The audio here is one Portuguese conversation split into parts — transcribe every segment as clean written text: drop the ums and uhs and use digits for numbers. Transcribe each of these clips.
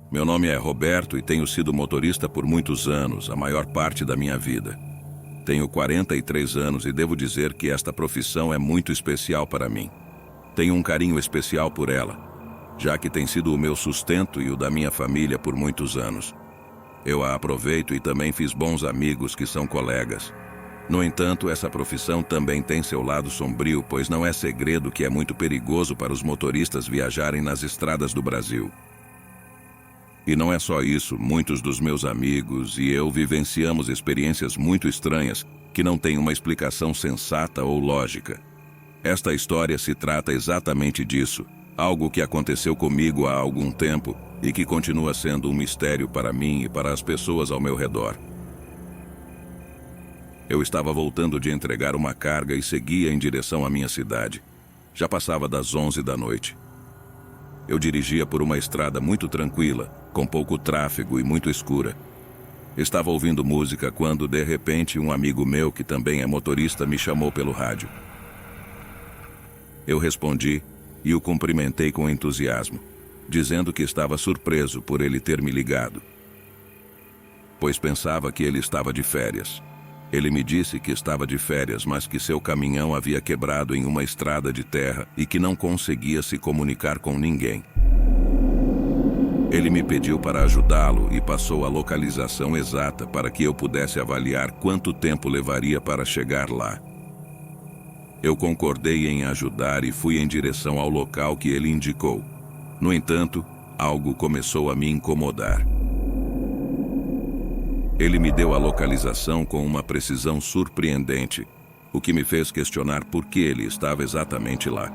Meu nome é Roberto e tenho sido motorista por muitos anos, a maior parte da minha vida. Tenho 43 anos e devo dizer que esta profissão é muito especial para mim. Tenho um carinho especial por ela, já que tem sido o meu sustento e o da minha família por muitos anos. Eu a aproveito e também fiz bons amigos que são colegas. No entanto, essa profissão também tem seu lado sombrio, pois não é segredo que é muito perigoso para os motoristas viajarem nas estradas do Brasil. E não é só isso, muitos dos meus amigos e eu vivenciamos experiências muito estranhas que não têm uma explicação sensata ou lógica. Esta história se trata exatamente disso, algo que aconteceu comigo há algum tempo e que continua sendo um mistério para mim e para as pessoas ao meu redor. Eu estava voltando de entregar uma carga e seguia em direção à minha cidade. Já passava das 11 da noite. Eu dirigia por uma estrada muito tranquila, com pouco tráfego e muito escura. Estava ouvindo música quando, de repente, um amigo meu, que também é motorista, me chamou pelo rádio. Eu respondi e o cumprimentei com entusiasmo, dizendo que estava surpreso por ele ter me ligado, pois pensava que ele estava de férias. Ele me disse que estava de férias, mas que seu caminhão havia quebrado em uma estrada de terra e que não conseguia se comunicar com ninguém. Ele me pediu para ajudá-lo e passou a localização exata para que eu pudesse avaliar quanto tempo levaria para chegar lá. Eu concordei em ajudar e fui em direção ao local que ele indicou. No entanto, algo começou a me incomodar. Ele me deu a localização com uma precisão surpreendente, o que me fez questionar por que ele estava exatamente lá.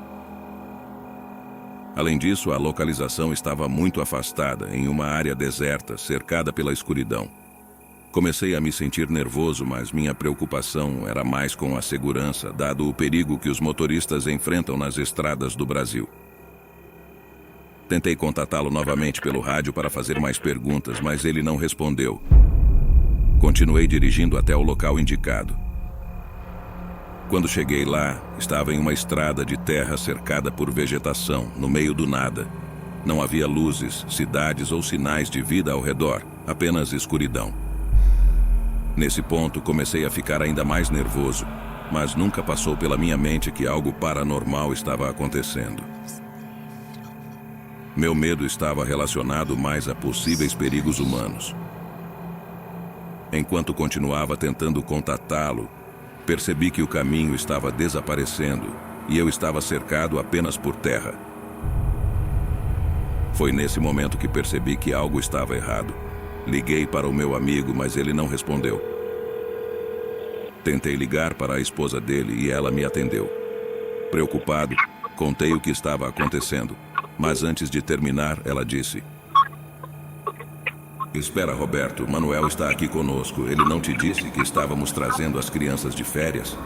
Além disso, a localização estava muito afastada, em uma área deserta, cercada pela escuridão. Comecei a me sentir nervoso, mas minha preocupação era mais com a segurança, dado o perigo que os motoristas enfrentam nas estradas do Brasil. Tentei contatá-lo novamente pelo rádio para fazer mais perguntas, mas ele não respondeu. Continuei dirigindo até o local indicado. Quando cheguei lá, estava em uma estrada de terra cercada por vegetação, no meio do nada. Não havia luzes, cidades ou sinais de vida ao redor, apenas escuridão. Nesse ponto, comecei a ficar ainda mais nervoso, mas nunca passou pela minha mente que algo paranormal estava acontecendo. Meu medo estava relacionado mais a possíveis perigos humanos. Enquanto continuava tentando contatá-lo, percebi que o caminho estava desaparecendo e eu estava cercado apenas por terra. Foi nesse momento que percebi que algo estava errado. Liguei para o meu amigo, mas ele não respondeu. Tentei ligar para a esposa dele e ela me atendeu. Preocupado, contei o que estava acontecendo, mas antes de terminar, ela disse: "Espera, Roberto, Manuel está aqui conosco. Ele não te disse que estávamos trazendo as crianças de férias?"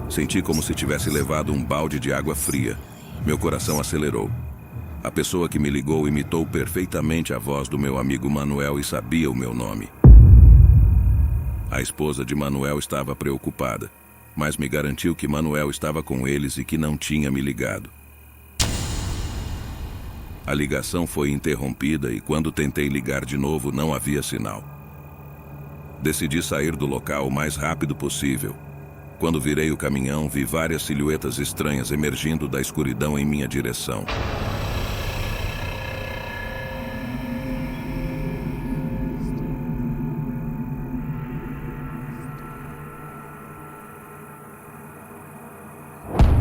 Senti como se tivesse levado um balde de água fria. Meu coração acelerou. A pessoa que me ligou imitou perfeitamente a voz do meu amigo Manuel e sabia o meu nome. A esposa de Manuel estava preocupada, mas me garantiu que Manuel estava com eles e que não tinha me ligado. A ligação foi interrompida e quando tentei ligar de novo não havia sinal. Decidi sair do local o mais rápido possível. Quando virei o caminhão, vi várias silhuetas estranhas emergindo da escuridão em minha direção.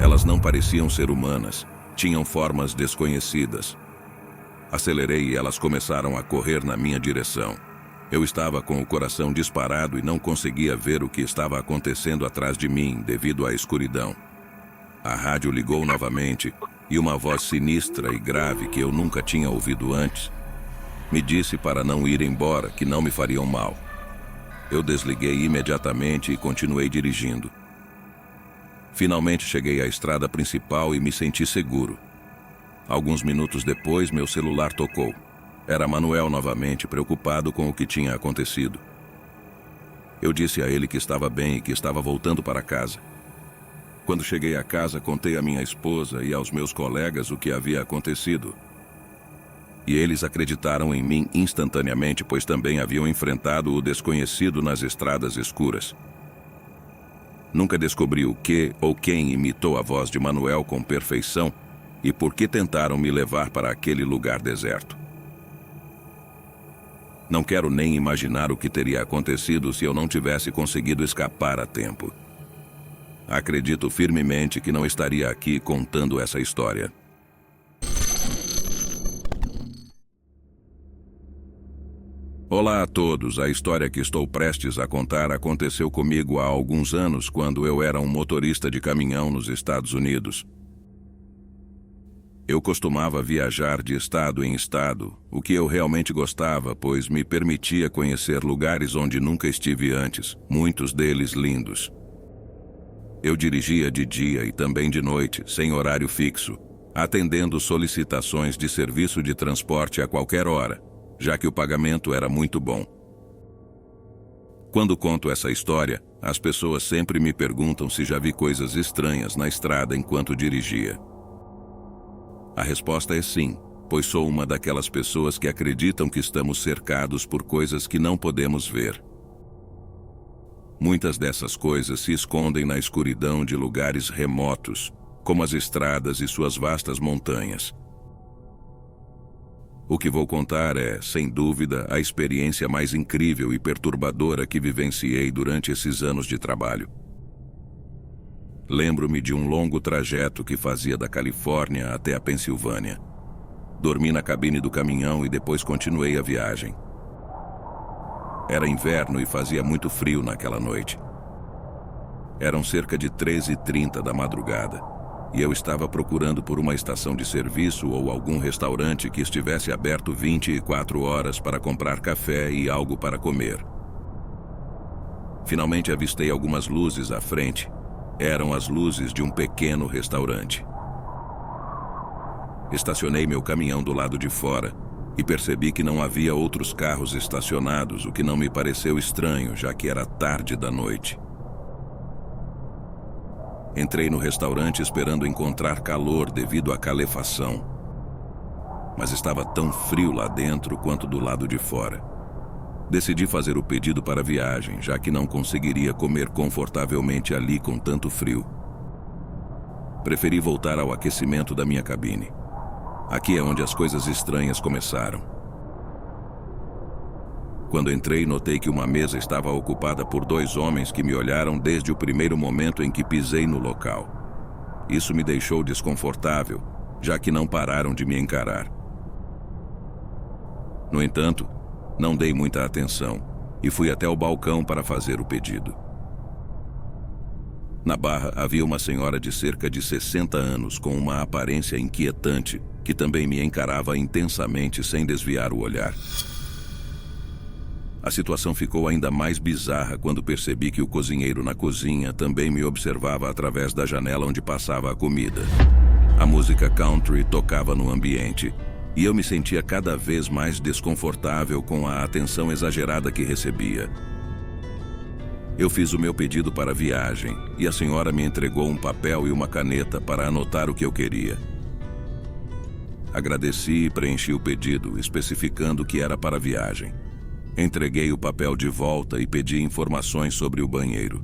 Elas não pareciam ser humanas, tinham formas desconhecidas. Acelerei e elas começaram a correr na minha direção. Eu estava com o coração disparado e não conseguia ver o que estava acontecendo atrás de mim devido à escuridão. A rádio ligou novamente e uma voz sinistra e grave que eu nunca tinha ouvido antes me disse para não ir embora, que não me fariam mal. Eu desliguei imediatamente e continuei dirigindo. Finalmente cheguei à estrada principal e me senti seguro. Alguns minutos depois, meu celular tocou. Era Manuel novamente, preocupado com o que tinha acontecido. Eu disse a ele que estava bem e que estava voltando para casa. Quando cheguei a casa, contei à minha esposa e aos meus colegas o que havia acontecido. E eles acreditaram em mim instantaneamente, pois também haviam enfrentado o desconhecido nas estradas escuras. Nunca descobri o que ou quem imitou a voz de Manuel com perfeição e por que tentaram me levar para aquele lugar deserto. Não quero nem imaginar o que teria acontecido se eu não tivesse conseguido escapar a tempo. Acredito firmemente que não estaria aqui contando essa história. Olá a todos, a história que estou prestes a contar aconteceu comigo há alguns anos, quando eu era um motorista de caminhão nos Estados Unidos. Eu costumava viajar de estado em estado, o que eu realmente gostava, pois me permitia conhecer lugares onde nunca estive antes, muitos deles lindos. Eu dirigia de dia e também de noite, sem horário fixo, atendendo solicitações de serviço de transporte a qualquer hora, já que o pagamento era muito bom. Quando conto essa história, as pessoas sempre me perguntam se já vi coisas estranhas na estrada enquanto dirigia. A resposta é sim, pois sou uma daquelas pessoas que acreditam que estamos cercados por coisas que não podemos ver. Muitas dessas coisas se escondem na escuridão de lugares remotos, como as estradas e suas vastas montanhas. O que vou contar é, sem dúvida, a experiência mais incrível e perturbadora que vivenciei durante esses anos de trabalho. Lembro-me de um longo trajeto que fazia da Califórnia até a Pensilvânia. Dormi na cabine do caminhão e depois continuei a viagem. Era inverno e fazia muito frio naquela noite. Eram cerca de 13h30 da madrugada, e eu estava procurando por uma estação de serviço ou algum restaurante que estivesse aberto 24 horas para comprar café e algo para comer. Finalmente avistei algumas luzes à frente. Eram as luzes de um pequeno restaurante. Estacionei meu caminhão do lado de fora e percebi que não havia outros carros estacionados, o que não me pareceu estranho, já que era tarde da noite. Entrei no restaurante esperando encontrar calor devido à calefação, mas estava tão frio lá dentro quanto do lado de fora. Decidi fazer o pedido para a viagem, já que não conseguiria comer confortavelmente ali com tanto frio. Preferi voltar ao aquecimento da minha cabine. Aqui é onde as coisas estranhas começaram. Quando entrei, notei que uma mesa estava ocupada por 2 homens que me olharam desde o primeiro momento em que pisei no local. Isso me deixou desconfortável, já que não pararam de me encarar. No entanto, não dei muita atenção e fui até o balcão para fazer o pedido. Na barra havia uma senhora de cerca de 60 anos com uma aparência inquietante que também me encarava intensamente sem desviar o olhar. A situação ficou ainda mais bizarra quando percebi que o cozinheiro na cozinha também me observava através da janela onde passava a comida. A música country tocava no ambiente e eu me sentia cada vez mais desconfortável com a atenção exagerada que recebia. Eu fiz o meu pedido para a viagem e a senhora me entregou um papel e uma caneta para anotar o que eu queria. Agradeci e preenchi o pedido, especificando que era para a viagem. Entreguei o papel de volta e pedi informações sobre o banheiro.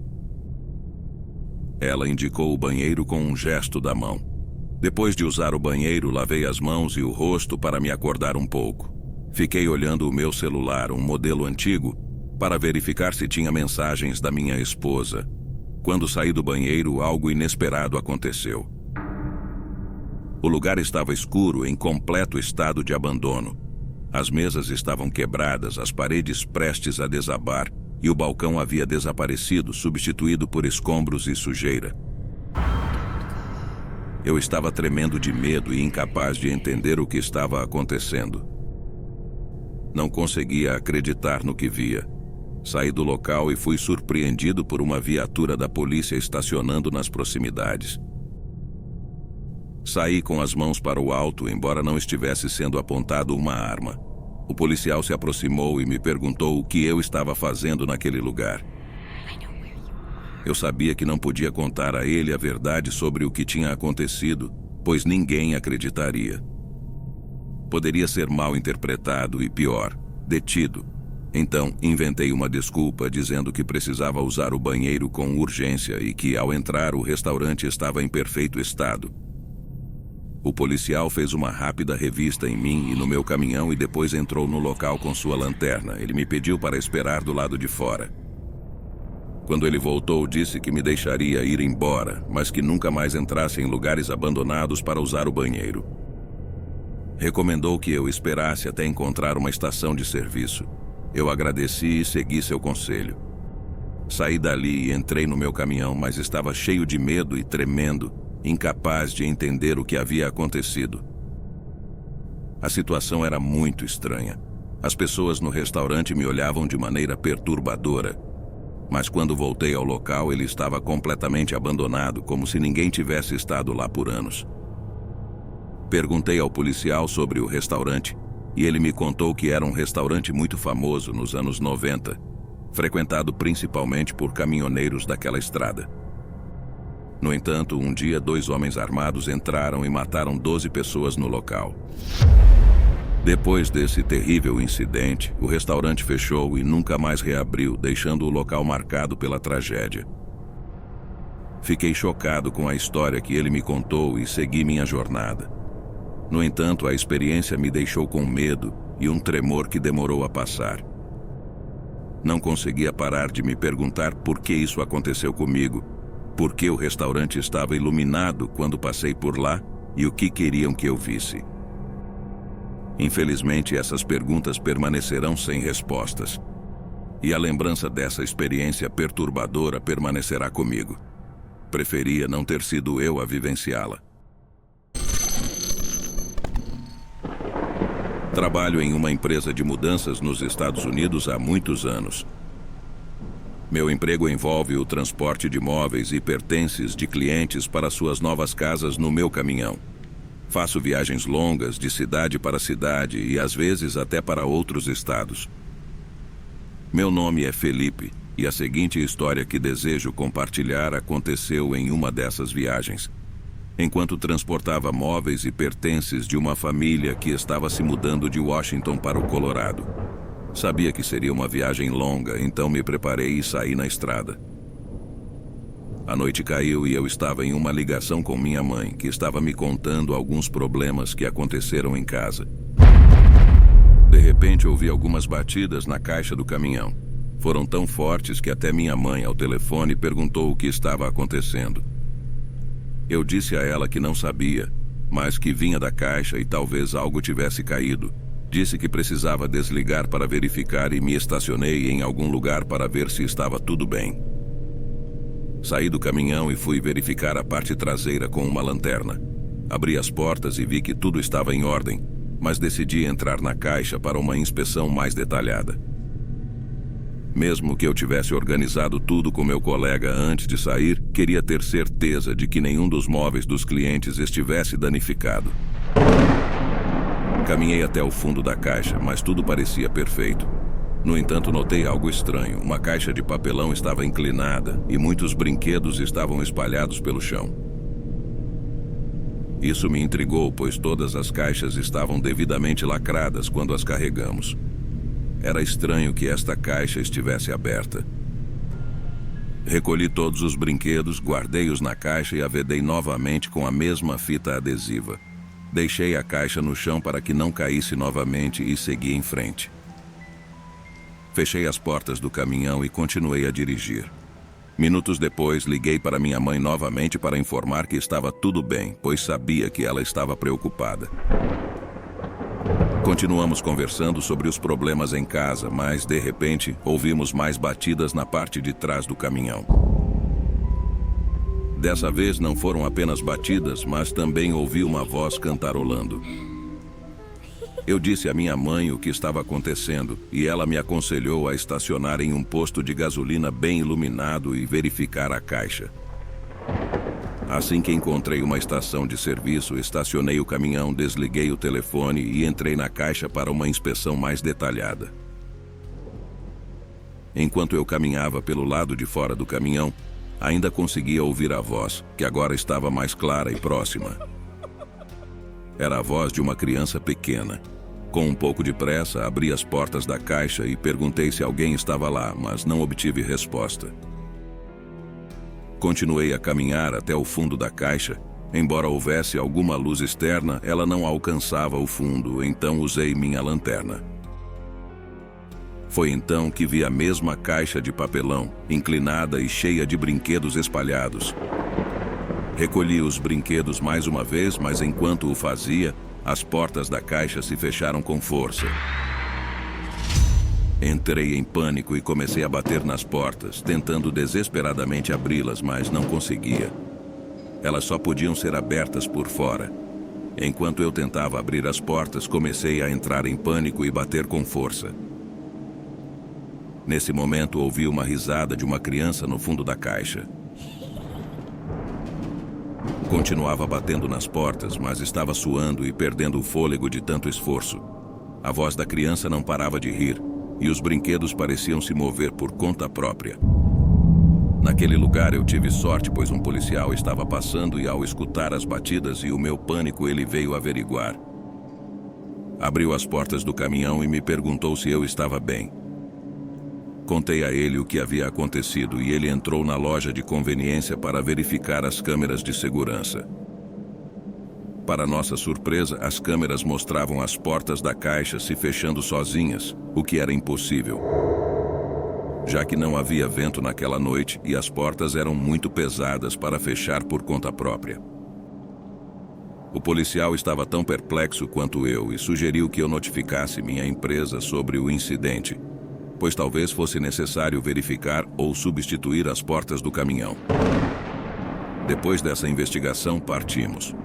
Ela indicou o banheiro com um gesto da mão. Depois de usar o banheiro, lavei as mãos e o rosto para me acordar um pouco. Fiquei olhando o meu celular, um modelo antigo, para verificar se tinha mensagens da minha esposa. Quando saí do banheiro, algo inesperado aconteceu. O lugar estava escuro, em completo estado de abandono. As mesas estavam quebradas, as paredes prestes a desabar, e o balcão havia desaparecido, substituído por escombros e sujeira. Eu estava tremendo de medo e incapaz de entender o que estava acontecendo. Não conseguia acreditar no que via. Saí do local e fui surpreendido por uma viatura da polícia estacionando nas proximidades. Saí com as mãos para o alto, embora não estivesse sendo apontado uma arma. O policial se aproximou e me perguntou o que eu estava fazendo naquele lugar. Eu sabia que não podia contar a ele a verdade sobre o que tinha acontecido, pois ninguém acreditaria. Poderia ser mal interpretado e, pior, detido. Então, inventei uma desculpa dizendo que precisava usar o banheiro com urgência e que, ao entrar, o restaurante estava em perfeito estado. O policial fez uma rápida revista em mim e no meu caminhão e depois entrou no local com sua lanterna. Ele me pediu para esperar do lado de fora. Quando ele voltou, disse que me deixaria ir embora, mas que nunca mais entrasse em lugares abandonados para usar o banheiro. Recomendou que eu esperasse até encontrar uma estação de serviço. Eu agradeci e segui seu conselho. Saí dali e entrei no meu caminhão, mas estava cheio de medo e tremendo, incapaz de entender o que havia acontecido. A situação era muito estranha. As pessoas no restaurante me olhavam de maneira perturbadora. Mas quando voltei ao local, ele estava completamente abandonado, como se ninguém tivesse estado lá por anos. Perguntei ao policial sobre o restaurante e ele me contou que era um restaurante muito famoso nos anos 90, frequentado principalmente por caminhoneiros daquela estrada. No entanto, um dia 2 homens armados entraram e mataram 12 pessoas no local. Depois desse terrível incidente, o restaurante fechou e nunca mais reabriu, deixando o local marcado pela tragédia. Fiquei chocado com a história que ele me contou e segui minha jornada. No entanto, a experiência me deixou com medo e um tremor que demorou a passar. Não conseguia parar de me perguntar por que isso aconteceu comigo, por que o restaurante estava iluminado quando passei por lá e o que queriam que eu visse. Infelizmente, essas perguntas permanecerão sem respostas. E a lembrança dessa experiência perturbadora permanecerá comigo. Preferia não ter sido eu a vivenciá-la. Trabalho em uma empresa de mudanças nos Estados Unidos há muitos anos. Meu emprego envolve o transporte de móveis e pertences de clientes para suas novas casas no meu caminhão. Faço viagens longas de cidade para cidade e às vezes até para outros estados. Meu nome é Felipe e a seguinte história que desejo compartilhar aconteceu em uma dessas viagens, enquanto transportava móveis e pertences de uma família que estava se mudando de Washington para o Colorado. Sabia que seria uma viagem longa, então me preparei e saí na estrada. A noite caiu e eu estava em uma ligação com minha mãe, que estava me contando alguns problemas que aconteceram em casa. De repente ouvi algumas batidas na caixa do caminhão. Foram tão fortes que até minha mãe, ao telefone, perguntou o que estava acontecendo. Eu disse a ela que não sabia, mas que vinha da caixa e talvez algo tivesse caído. Disse que precisava desligar para verificar e me estacionei em algum lugar para ver se estava tudo bem. Saí do caminhão e fui verificar a parte traseira com uma lanterna. Abri as portas e vi que tudo estava em ordem, mas decidi entrar na caixa para uma inspeção mais detalhada. Mesmo que eu tivesse organizado tudo com meu colega antes de sair, queria ter certeza de que nenhum dos móveis dos clientes estivesse danificado. Caminhei até o fundo da caixa, mas tudo parecia perfeito. No entanto, notei algo estranho. Uma caixa de papelão estava inclinada e muitos brinquedos estavam espalhados pelo chão. Isso me intrigou, pois todas as caixas estavam devidamente lacradas quando as carregamos. Era estranho que esta caixa estivesse aberta. Recolhi todos os brinquedos, guardei-os na caixa e a vedei novamente com a mesma fita adesiva. Deixei a caixa no chão para que não caísse novamente e segui em frente. Fechei as portas do caminhão e continuei a dirigir. Minutos depois, liguei para minha mãe novamente para informar que estava tudo bem, pois sabia que ela estava preocupada. Continuamos conversando sobre os problemas em casa, mas, de repente, ouvimos mais batidas na parte de trás do caminhão. Dessa vez não foram apenas batidas, mas também ouvi uma voz cantarolando. Eu disse à minha mãe o que estava acontecendo e ela me aconselhou a estacionar em um posto de gasolina bem iluminado e verificar a caixa. Assim que encontrei uma estação de serviço, estacionei o caminhão, desliguei o telefone e entrei na caixa para uma inspeção mais detalhada. Enquanto eu caminhava pelo lado de fora do caminhão, ainda conseguia ouvir a voz, que agora estava mais clara e próxima. Era a voz de uma criança pequena. Com um pouco de pressa, abri as portas da caixa e perguntei se alguém estava lá, mas não obtive resposta. Continuei a caminhar até o fundo da caixa. Embora houvesse alguma luz externa, ela não alcançava o fundo, então usei minha lanterna. Foi então que vi a mesma caixa de papelão, inclinada e cheia de brinquedos espalhados. Recolhi os brinquedos mais uma vez, mas enquanto o fazia, as portas da caixa se fecharam com força. Entrei em pânico e comecei a bater nas portas, tentando desesperadamente abri-las, mas não conseguia. Elas só podiam ser abertas por fora. Enquanto eu tentava abrir as portas, comecei a entrar em pânico e bater com força. Nesse momento, ouvi uma risada de uma criança no fundo da caixa. Continuava batendo nas portas, mas estava suando e perdendo o fôlego de tanto esforço. A voz da criança não parava de rir, e os brinquedos pareciam se mover por conta própria. Naquele lugar eu tive sorte, pois um policial estava passando e ao escutar as batidas e o meu pânico, ele veio averiguar. Abriu as portas do caminhão e me perguntou se eu estava bem. Contei a ele o que havia acontecido e ele entrou na loja de conveniência para verificar as câmeras de segurança. Para nossa surpresa, as câmeras mostravam as portas da caixa se fechando sozinhas, o que era impossível, já que não havia vento naquela noite e as portas eram muito pesadas para fechar por conta própria. O policial estava tão perplexo quanto eu e sugeriu que eu notificasse minha empresa sobre o incidente, pois talvez fosse necessário verificar ou substituir as portas do caminhão. Depois dessa investigação, partimos.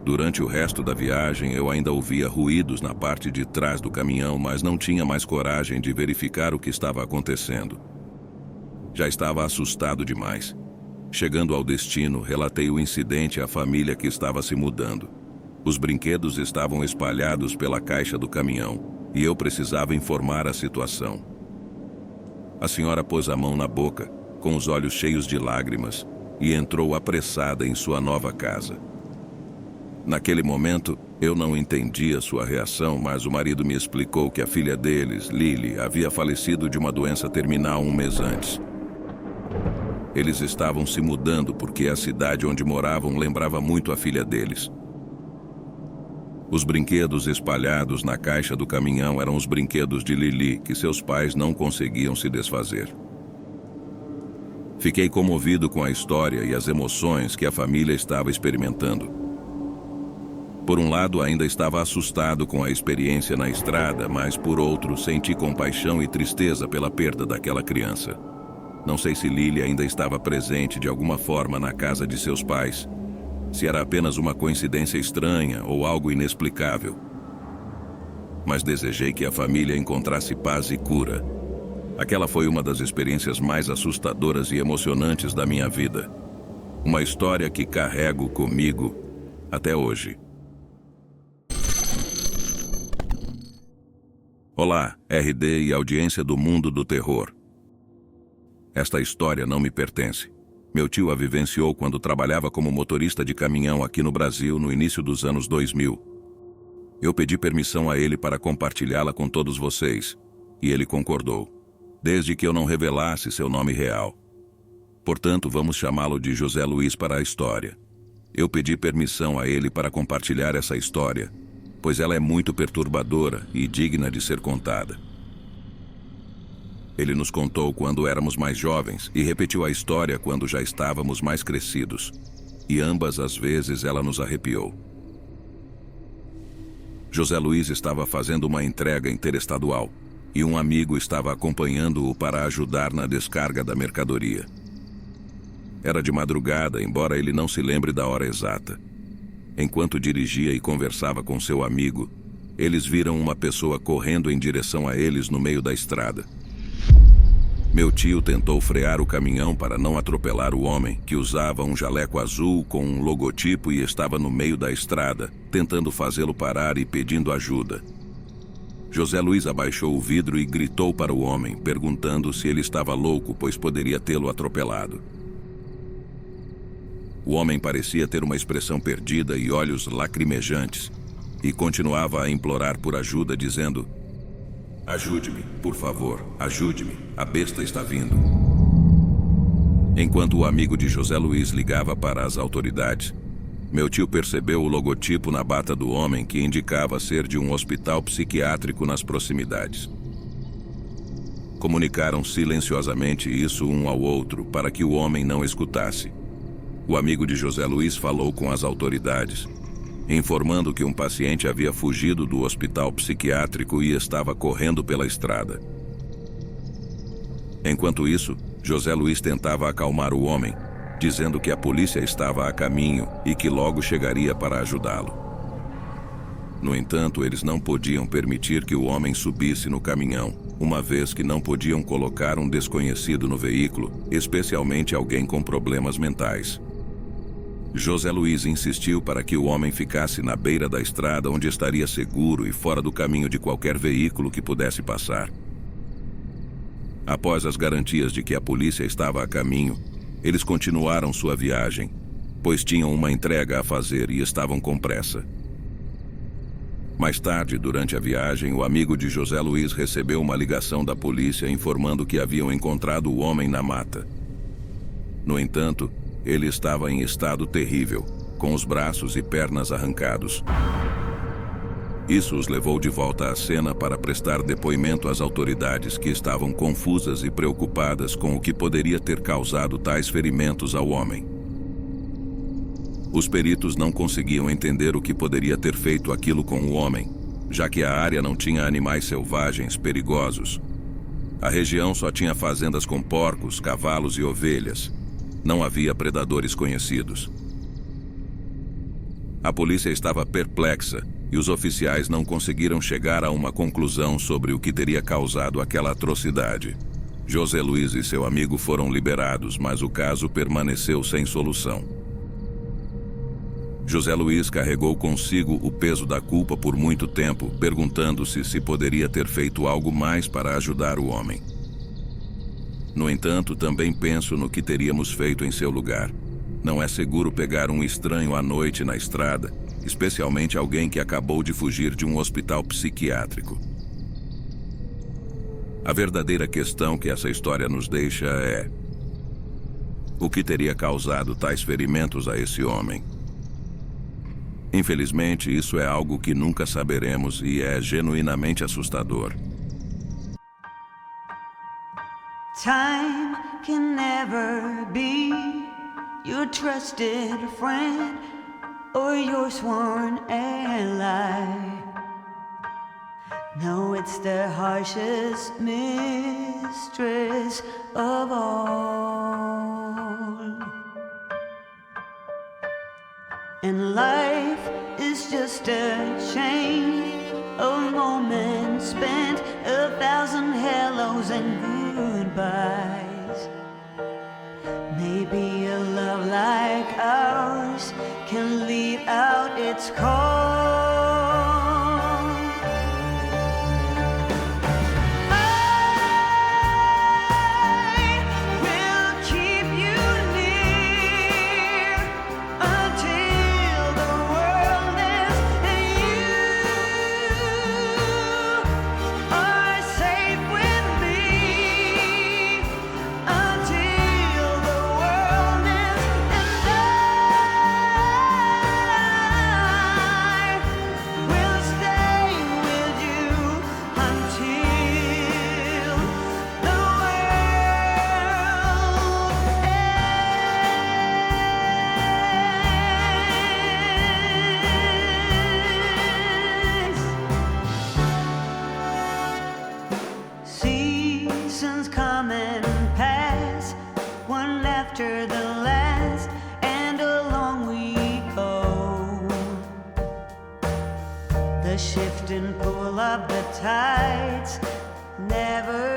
Durante o resto da viagem, eu ainda ouvia ruídos na parte de trás do caminhão, mas não tinha mais coragem de verificar o que estava acontecendo. Já estava assustado demais. Chegando ao destino, relatei o incidente à família que estava se mudando. Os brinquedos estavam espalhados pela caixa do caminhão e eu precisava informar a situação. A senhora pôs a mão na boca, com os olhos cheios de lágrimas, e entrou apressada em sua nova casa. Naquele momento, eu não entendia sua reação, mas o marido me explicou que a filha deles, Lily, havia falecido de uma doença terminal um mês antes. Eles estavam se mudando porque a cidade onde moravam lembrava muito a filha deles. Os brinquedos espalhados na caixa do caminhão eram os brinquedos de Lily, que seus pais não conseguiam se desfazer. Fiquei comovido com a história e as emoções que a família estava experimentando. Por um lado, ainda estava assustado com a experiência na estrada, mas por outro, senti compaixão e tristeza pela perda daquela criança. Não sei se Lily ainda estava presente de alguma forma na casa de seus pais, se era apenas uma coincidência estranha ou algo inexplicável. Mas desejei que a família encontrasse paz e cura. Aquela foi uma das experiências mais assustadoras e emocionantes da minha vida. Uma história que carrego comigo até hoje. Olá, RD e audiência do Mundo do Terror. Esta história não me pertence. Meu tio a vivenciou quando trabalhava como motorista de caminhão aqui no Brasil no início dos anos 2000. Eu pedi permissão a ele para compartilhá-la com todos vocês, e ele concordou, desde que eu não revelasse seu nome real. Portanto, vamos chamá-lo de José Luiz para a história. Eu pedi permissão a ele para compartilhar essa história, pois ela é muito perturbadora e digna de ser contada. Ele nos contou quando éramos mais jovens e repetiu a história quando já estávamos mais crescidos. E ambas as vezes ela nos arrepiou. José Luiz estava fazendo uma entrega interestadual e um amigo estava acompanhando-o para ajudar na descarga da mercadoria. Era de madrugada, embora ele não se lembre da hora exata. Enquanto dirigia e conversava com seu amigo, eles viram uma pessoa correndo em direção a eles no meio da estrada. Meu tio tentou frear o caminhão para não atropelar o homem, que usava um jaleco azul com um logotipo e estava no meio da estrada, tentando fazê-lo parar e pedindo ajuda. José Luiz abaixou o vidro e gritou para o homem, perguntando se ele estava louco, pois poderia tê-lo atropelado. O homem parecia ter uma expressão perdida e olhos lacrimejantes, e continuava a implorar por ajuda, dizendo: "Ajude-me, por favor, ajude-me, a besta está vindo." Enquanto o amigo de José Luiz ligava para as autoridades, meu tio percebeu o logotipo na bata do homem que indicava ser de um hospital psiquiátrico nas proximidades. Comunicaram silenciosamente isso um ao outro para que o homem não escutasse. O amigo de José Luiz falou com as autoridades, informando que um paciente havia fugido do hospital psiquiátrico e estava correndo pela estrada. Enquanto isso, José Luiz tentava acalmar o homem, dizendo que a polícia estava a caminho e que logo chegaria para ajudá-lo. No entanto, eles não podiam permitir que o homem subisse no caminhão, uma vez que não podiam colocar um desconhecido no veículo, especialmente alguém com problemas mentais. José Luiz insistiu para que o homem ficasse na beira da estrada, onde estaria seguro e fora do caminho de qualquer veículo que pudesse passar. Após as garantias de que a polícia estava a caminho, eles continuaram sua viagem, pois tinham uma entrega a fazer e estavam com pressa. Mais tarde, durante a viagem, o amigo de José Luiz recebeu uma ligação da polícia informando que haviam encontrado o homem na mata. No entanto, ele estava em estado terrível, com os braços e pernas arrancados. Isso os levou de volta à cena para prestar depoimento às autoridades, que estavam confusas e preocupadas com o que poderia ter causado tais ferimentos ao homem. Os peritos não conseguiam entender o que poderia ter feito aquilo com o homem, já que a área não tinha animais selvagens perigosos. A região só tinha fazendas com porcos, cavalos e ovelhas. Não havia predadores conhecidos. A polícia estava perplexa e os oficiais não conseguiram chegar a uma conclusão sobre o que teria causado aquela atrocidade. José Luiz e seu amigo foram liberados, mas o caso permaneceu sem solução. José Luiz carregou consigo o peso da culpa por muito tempo, perguntando-se se poderia ter feito algo mais para ajudar o homem. No entanto, também penso no que teríamos feito em seu lugar. Não é seguro pegar um estranho à noite na estrada, especialmente alguém que acabou de fugir de um hospital psiquiátrico. A verdadeira questão que essa história nos deixa é: o que teria causado tais ferimentos a esse homem? Infelizmente, isso é algo que nunca saberemos e é genuinamente assustador. Time can never be your trusted friend or your sworn ally. No, it's the harshest mistress of all. And life is just a chain of moments spent, 1,000 hellos and goodbyes. Maybe a love like ours can lead out its call. The shift and pull of the tides never